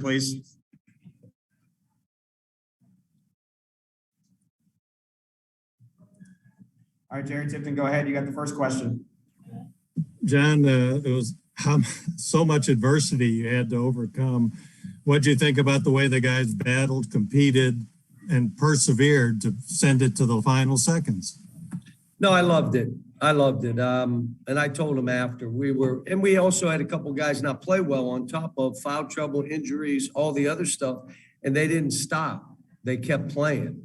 please. All right, Jerry Tipton, go ahead. You got the first question. John, it was so much adversity you had to overcome. What do you think about the way the guys battled, competed, and persevered to send it to the final seconds? No, I loved it. I loved it. And I told him after we also had a couple guys not play well on top of foul trouble, injuries, all the other stuff, and they didn't stop. They kept playing.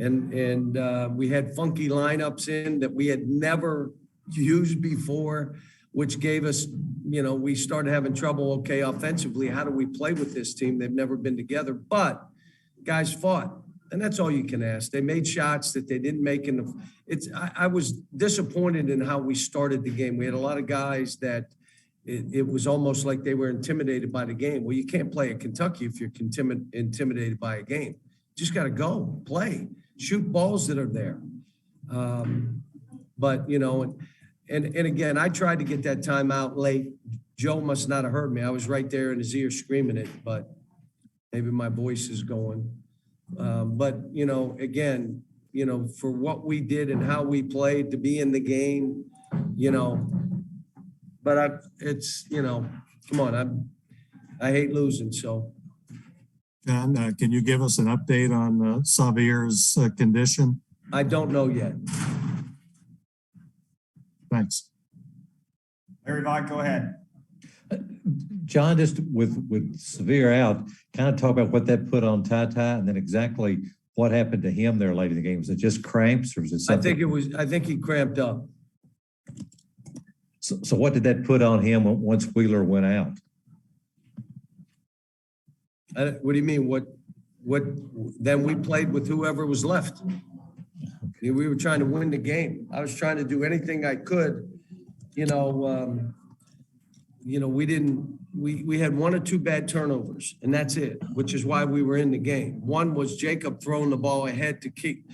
And we had funky lineups in that we had never used before, which gave us, we started having trouble, okay, offensively. How do we play with this team? They've never been together, but guys fought. And that's all you can ask. They made shots that they didn't make I was disappointed in how we started the game. We had a lot of guys that it was almost like they were intimidated by the game. Well, you can't play at Kentucky if you're intimidated by a game. You just got to go, play, shoot balls that are there. But, and again, I tried to get that timeout late. Joe must not have heard me. I was right there in his ear screaming it, but maybe my voice is going. But, again, for what we did and how we played to be in the game, but come on, I hate losing. So. John, can you give us an update on Xavier's condition? I don't know yet. Thanks. Larry Vaught, go ahead. John, just with Xavier out, kind of talk about what that put on Ty and then exactly what happened to him there late in the game. Was it just cramps or was it something? I think he cramped up. So what did that put on him once Wheeler went out? What do you mean? What then we played with whoever was left. We were trying to win the game. I was trying to do anything I could, we had one or two bad turnovers and that's it, which is why we were in the game. One was Jacob throwing the ball ahead to kick,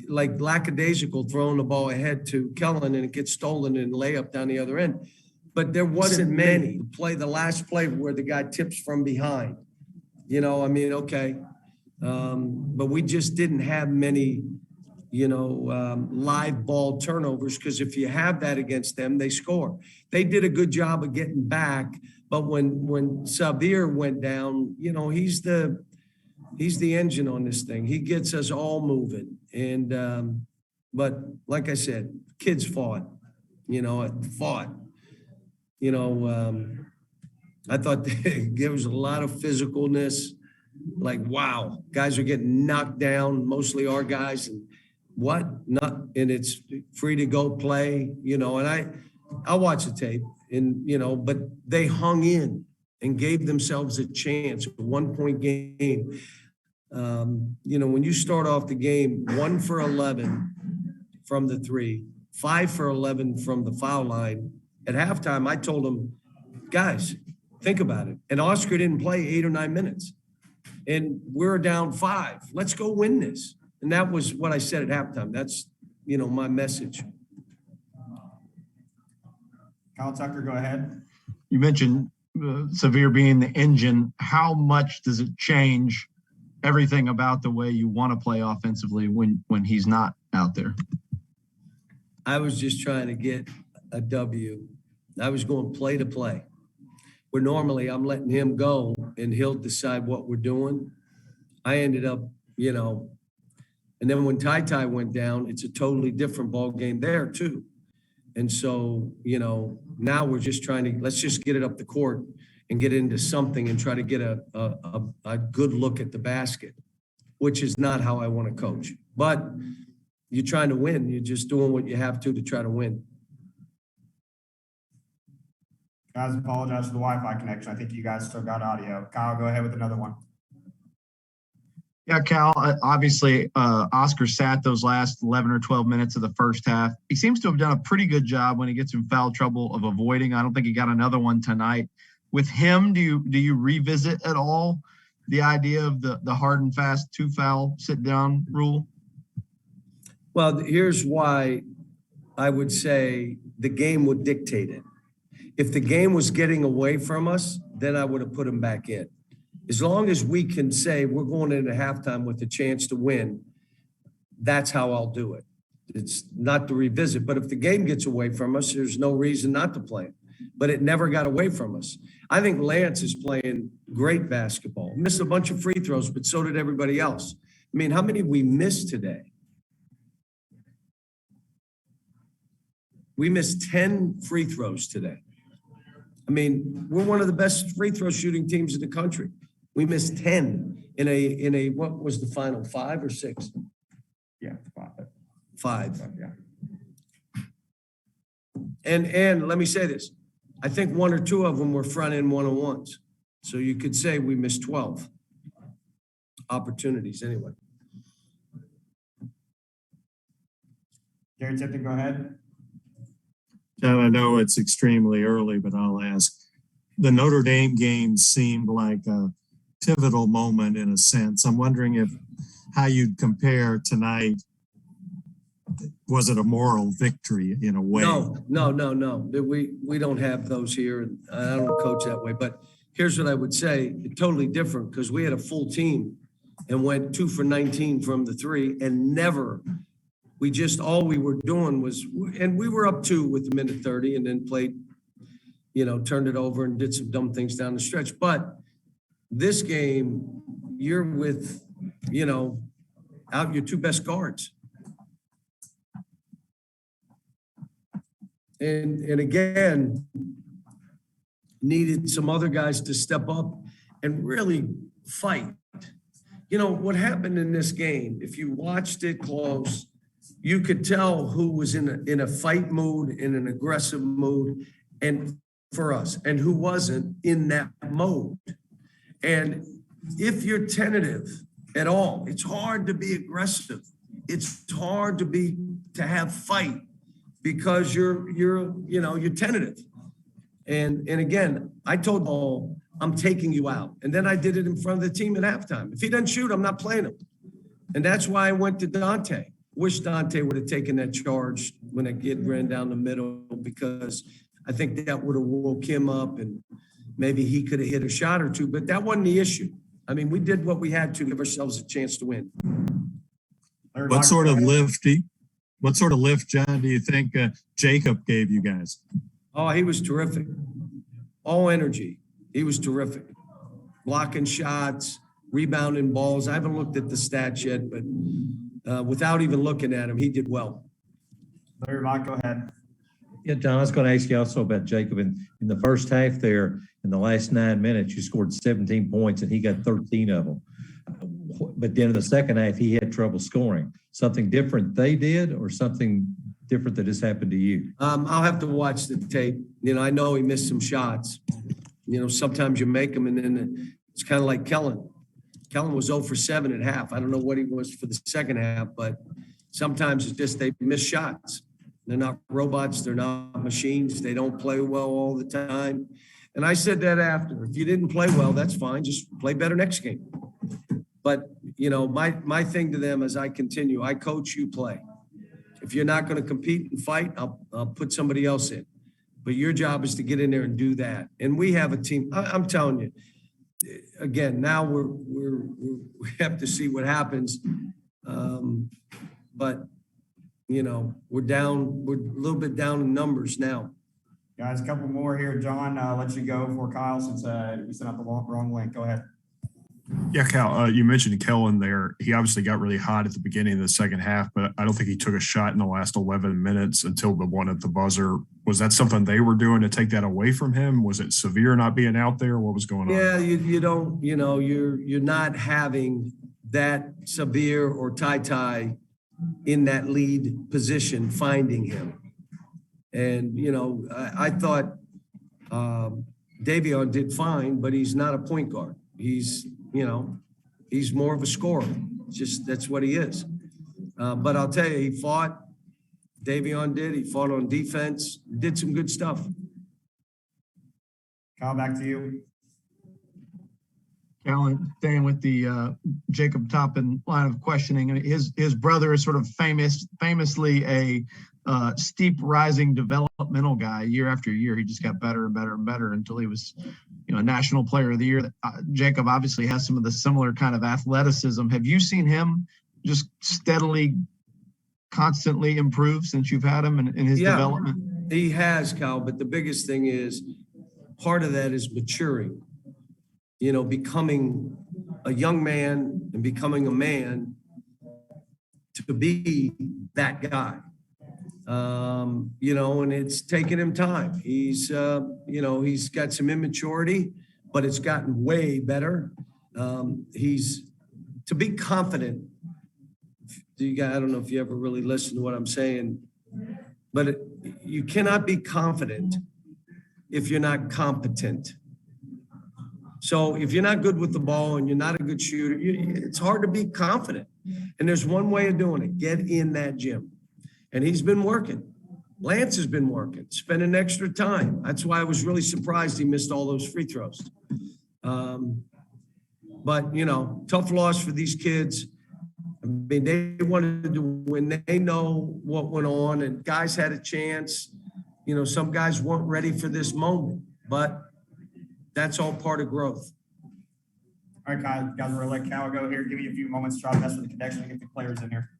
like lackadaisical throwing the ball ahead to Kellen and it gets stolen and layup down the other end. But there wasn't many. The last play where the guy tips from behind, okay. But we just didn't have many, live ball turnovers because if you have that against them, they score. They did a good job of getting back, but when Xavier went down, he's the engine on this thing. He gets us all moving. And but like I said, kids fought. I thought there was a lot of physicalness. Like, wow, guys are getting knocked down, mostly our guys, and and it's free to go play, and I'll watch the tape and, but they hung in and gave themselves a chance, a 1-point game. When you start off the game, 1 for 11 from the 3, 5 for 11 from the foul line. At halftime, I told them, guys, think about it. And Oscar didn't play 8 or 9 minutes. And we're down 5. Let's go win this. And that was what I said at halftime. That's, my message. Kyle Tucker, go ahead. You mentioned Xavier being the engine. How much does it change everything about the way you want to play offensively when he's not out there? I was just trying to get a W. I was going play to play. Where normally I'm letting him go and he'll decide what we're doing. I ended up, and then when Ty went down, it's a totally different ball game there too. And so, now we're just let's just get it up the court and get into something and try to get a good look at the basket, which is not how I want to coach. But you're trying to win. You're just doing what you have to try to win. Guys, apologize for the Wi-Fi connection. I think you guys still got audio. Kyle, go ahead with another one. Yeah, Cal, obviously Oscar sat those last 11 or 12 minutes of the first half. He seems to have done a pretty good job when he gets in foul trouble of avoiding. I don't think he got another one tonight. With him, do you revisit at all the idea of the hard and fast 2 foul sit down rule? Well, here's why I would say the game would dictate it. If the game was getting away from us, then I would have put him back in. As long as we can say we're going into halftime with a chance to win, that's how I'll do it. It's not to revisit, but if the game gets away from us, there's no reason not to play it. But it never got away from us. I think Lance is playing great basketball. Missed a bunch of free throws, but so did everybody else. I mean, how many we missed today? We missed 10 free throws today. I mean, we're one of the best free throw shooting teams in the country. We missed 10 in a what was the final, 5 or 6? Yeah, 5. Yeah. And let me say this. I think 1 or 2 of them were front end one-on-ones. So you could say we missed 12 opportunities anyway. Gary Tipton, go ahead. John, I know it's extremely early, but I'll ask. The Notre Dame game seemed like a pivotal moment in a sense. I'm wondering how you'd compare tonight. Was it a moral victory in a way? No. We don't have those here. I don't coach that way. But here's what I would say. It's totally different because we had a full team and went 2 for 19 from the 3 and never. All we were doing was, and we were up 2 with the minute 30 and then played, turned it over and did some dumb things down the stretch. But this game, you're with, out your 2 best guards. And again, needed some other guys to step up and really fight. What happened in this game, if you watched it close, you could tell who was in a fight mood, in an aggressive mood, and for us, and who wasn't in that mode. And if you're tentative at all, it's hard to be aggressive. It's hard to have fight because you're tentative. And again, I told Paul, I'm taking you out. And then I did it in front of the team at halftime. If he doesn't shoot, I'm not playing him. And that's why I went to Dante. Wish Dante would have taken that charge when that kid ran down the middle, because I think that would have woke him up and maybe he could have hit a shot or 2, but that wasn't the issue. I mean, we did what we had to give ourselves a chance to win. What sort of lift, John, do you think Jacob gave you guys? Oh, he was terrific. All energy. He was terrific. Blocking shots, rebounding balls. I haven't looked at the stats yet, but without even looking at him, he did well. Larry Mott, go ahead. Yeah, John, I was going to ask you also about Jacob. In the first half there, in the last 9 minutes, you scored 17 points and he got 13 of them. But then in the second half, he had trouble scoring. Something different they did or something different that just happened to you? I'll have to watch the tape. I know he missed some shots. Sometimes you make them and then it's kind of like Kellen. Kellen was 0 for 7 at half. I don't know what he was for the second half, but sometimes it's just they miss shots. They're not robots. They're not machines. They don't play well all the time. And I said that after. If you didn't play well, that's fine. Just play better next game. But, my thing to them as I continue, I coach, you play. If you're not going to compete and fight, I'll put somebody else in. But your job is to get in there and do that. And we have a team. I'm telling you, again, now we have to see what happens. But we're a little bit down in numbers now. Guys, a couple more here. John, I'll let you go before Kyle, since we sent out the wrong link. Go ahead. Yeah, Cal, you mentioned Kellen there. He obviously got really hot at the beginning of the second half, but I don't think he took a shot in the last 11 minutes until the one at the buzzer. Was that something they were doing to take that away from him? Was it Severe not being out there? What was going on? Yeah, you don't, you're not having that Severe or Ty in that lead position finding him. And, I thought Davion did fine, but he's not a point guard. He's more of a scorer. That's what he is. But I'll tell you, he fought. Davion did. He fought on defense. Did some good stuff. Kyle, back to you. Alan, staying with the Jacob Toppin line of questioning, his brother is sort of famously a steep rising developmental guy year after year. He just got better and better and better until he was, a national player of the year. Jacob obviously has some of the similar kind of athleticism. Have you seen him just steadily, constantly improve since you've had him in his development? He has, Cal, but the biggest thing is part of that is maturing, becoming a young man and becoming a man to be that guy. And it's taken him time. He's got some immaturity, but it's gotten way better. He's to be confident. I don't know if you ever really listen to what I'm saying, but you cannot be confident if you're not competent. So if you're not good with the ball and you're not a good shooter, it's hard to be confident. And there's one way of doing it: get in that gym. And he's been working. Lance has been working, spending extra time. That's why I was really surprised he missed all those free throws. But tough loss for these kids. I mean, they wanted to win. They know what went on, and guys had a chance. Some guys weren't ready for this moment, but that's all part of growth. All right, guys, we're gonna let Cal go here. Give you a few moments to try to mess with the connection and get the players in here.